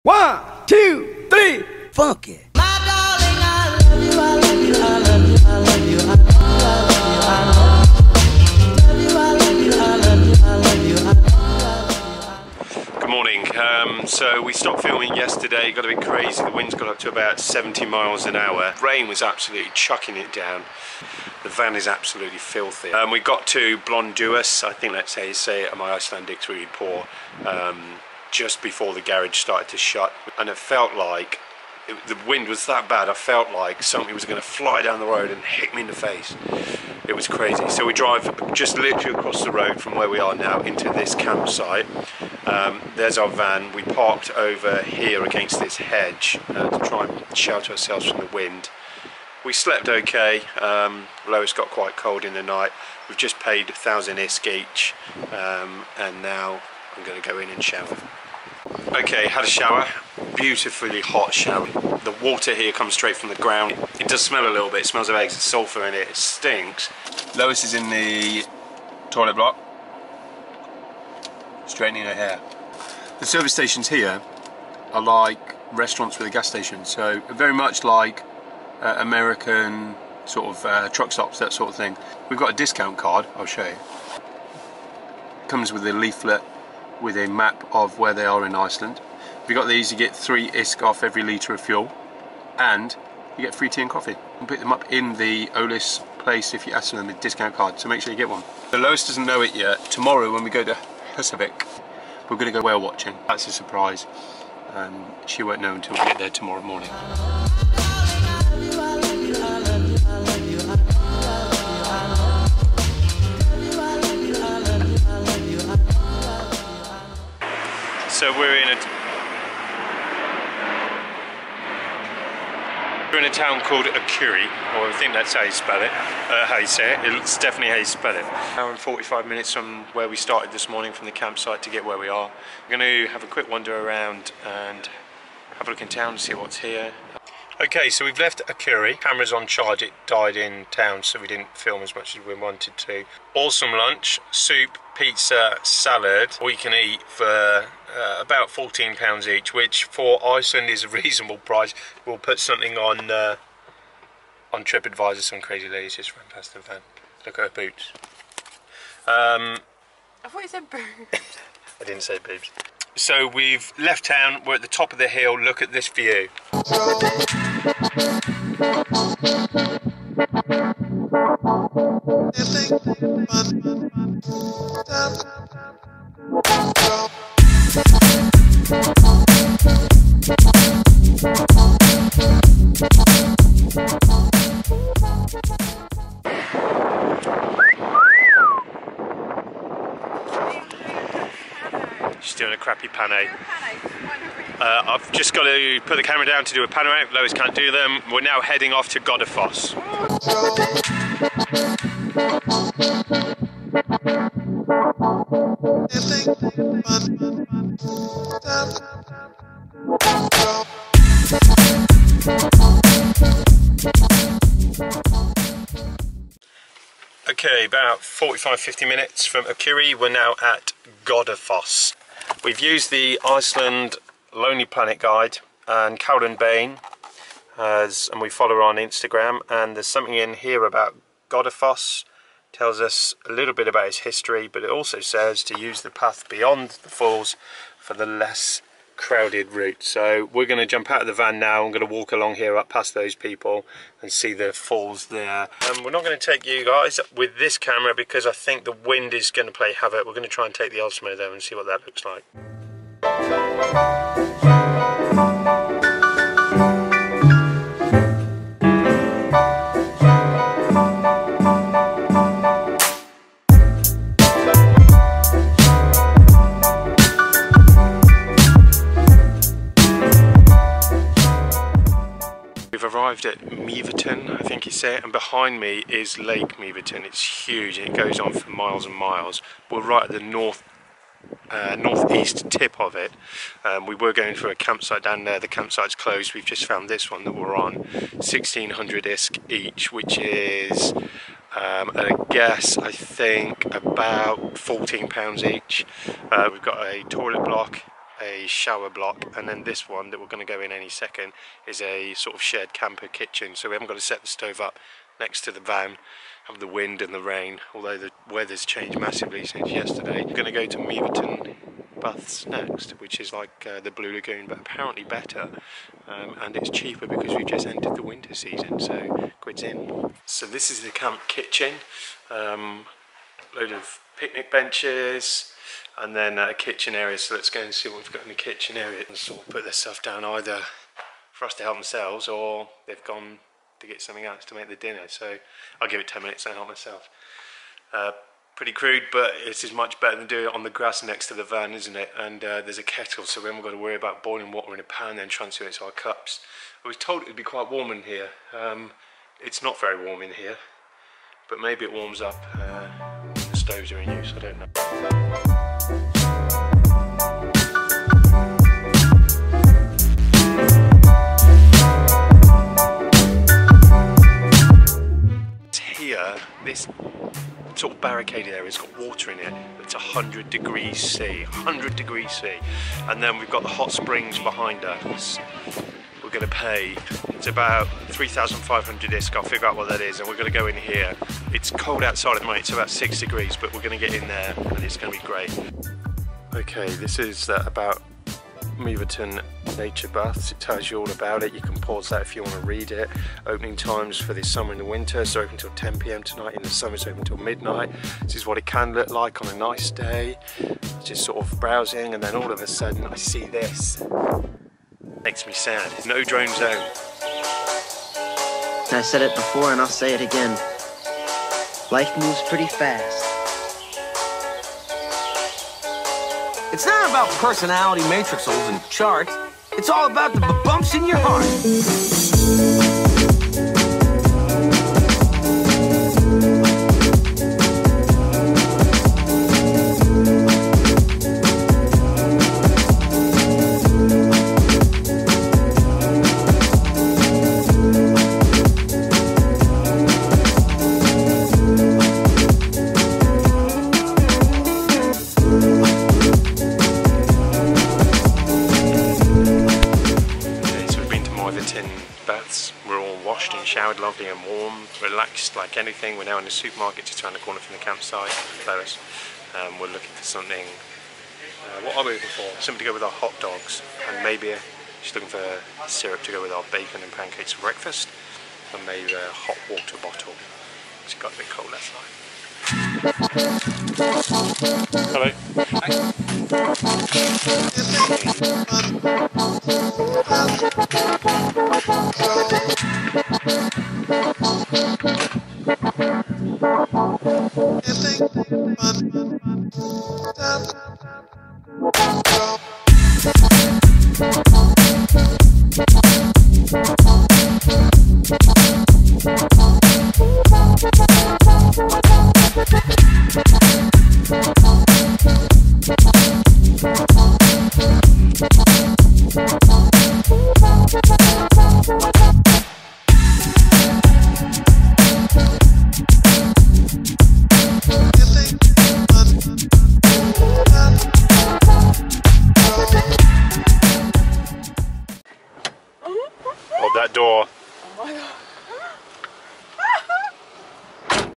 1, 2, 3, funky. Good morning. So we stopped filming yesterday, got a bit crazy, the winds got up to about 70 miles an hour. Rain was absolutely chucking it down. The van is absolutely filthy. We got to Blonduas, I think that's how you say it, and my Icelandic's really poor, just before the garage started to shut, and it felt like the wind was that bad. I felt like something was going to fly down the road and hit me in the face. It was crazy. So we drive just literally across the road from where we are now into this campsite. There's our van. We parked over here against this hedge to try and shelter ourselves from the wind. We slept okay. Lois got quite cold in the night. We've just paid 1,000 ISK each, and now I'm going to go in and shower. Okay, had a shower, beautifully hot shower. The water here comes straight from the ground. It does smell a little bit, it smells of eggs, there's sulphur in it, it stinks. Lois is in the toilet block, straightening her hair. The service stations here are like restaurants with a gas station, so very much like American sort of truck stops, that sort of thing. We've got a discount card, I'll show you. It comes with a leaflet with a map of where they are in Iceland. If you got these, you get 3 ISK off every litre of fuel, and you get free tea and coffee. You can pick them up in the Olis place if you ask them a discount card, so make sure you get one. So Lois doesn't know it yet. Tomorrow when we go to Husavik, we're going to go whale watching. That's a surprise. She won't know until we get there tomorrow morning. So we're in a town called Akurey, or I think that's how you spell it, how you say it. It's definitely how you spell it. Hour and 45 minutes from where we started this morning from the campsite to get where we are. We're going to have a quick wander around and have a look in town and see what's here. Okay, so we've left Akurey. Camera's on charge, it died in town, so we didn't film as much as we wanted to. Awesome lunch, soup, pizza, salad, all you can eat for about £14 each, which for Iceland is a reasonable price. We'll put something on TripAdvisor, some crazy ladies just ran past the van. Look at her boots. I thought you said boobs. I didn't say boobs. So we've left town, we're at the top of the hill, look at this view. She's doing a crappy pane. I've just got to put the camera down to do a panoramic. Lois can't do them. We're now heading off to Godafoss. Okay, about 45-50 minutes from Akurey, we're now at Godafoss. We've used the Iceland Lonely Planet guide and Cowden Bain, and we follow her on Instagram, and there's something in here about Godafoss. Tells us a little bit about its history, but it also says to use the path beyond the falls for the less crowded route. So we're going to jump out of the van now. I'm going to walk along here up past those people and see the falls there. We're not going to take you guys with this camera because I think the wind is going to play havoc. We're going to try and take the Osmo there and see what that looks like. We've arrived at Mývatn, I think you say it, and behind me is Lake Mývatn. It's huge, it goes on for miles and miles. We're right at the northeast tip of it. We were going for a campsite down there, the campsite's closed. We've just found this one that we're on, 1,600 ISK each, which is I guess I think about £14 each. We've got a toilet block a shower block, and then this one that we're going to go in any second is a sort of shared camper kitchen, so we haven't got to set the stove up next to the van, have the wind and the rain, although the weather's changed massively since yesterday. We're going to go to Meaverton Baths next, which is like the Blue Lagoon but apparently better, and it's cheaper because we've just entered the winter season, so quid's in. So this is the camp kitchen, load of picnic benches and then a kitchen area, so let's go and see what we've got in the kitchen area and sort of put their stuff down either for us to help themselves or they've gone to get something else to make the dinner, so I'll give it 10 minutes and help myself. Pretty crude, but it is much better than doing it on the grass next to the van, isn't it? And there's a kettle, so we haven't got to worry about boiling water in a pan then transferring it to our cups. I was told it would be quite warm in here. It's not very warm in here, but maybe it warms up when the stoves are in use, I don't know. Here, this sort of barricaded area has got water in it. It's 100 degrees C, 100 degrees C. And then we've got the hot springs behind us. We're going to pay, it's about 3,500 ISK, I'll figure out what that is, and we're going to go in here. It's cold outside at the moment, it's about 6 degrees, but we're going to get in there and it's going to be great. Okay, this is about Meaverton Nature Baths. It tells you all about it. You can pause that if you want to read it. Opening times for this summer and the winter, it's open until 10 PM tonight. In the summer it's open until midnight. This is what it can look like on a nice day. Just sort of browsing, and then all of a sudden I see this. Makes me sad. No drone zone. I said it before and I'll say it again. Life moves pretty fast. It's not about personality matrixels and charts. It's all about the bumps in your heart. Showered, lovely and warm, relaxed like anything. We're now in the supermarket just around the corner from the campsite. Close. We're looking for something. What are we looking for? Something to go with our hot dogs, and maybe just looking for syrup to go with our bacon and pancakes for breakfast, and maybe a hot water bottle. It's got a bit cold last night. Hello.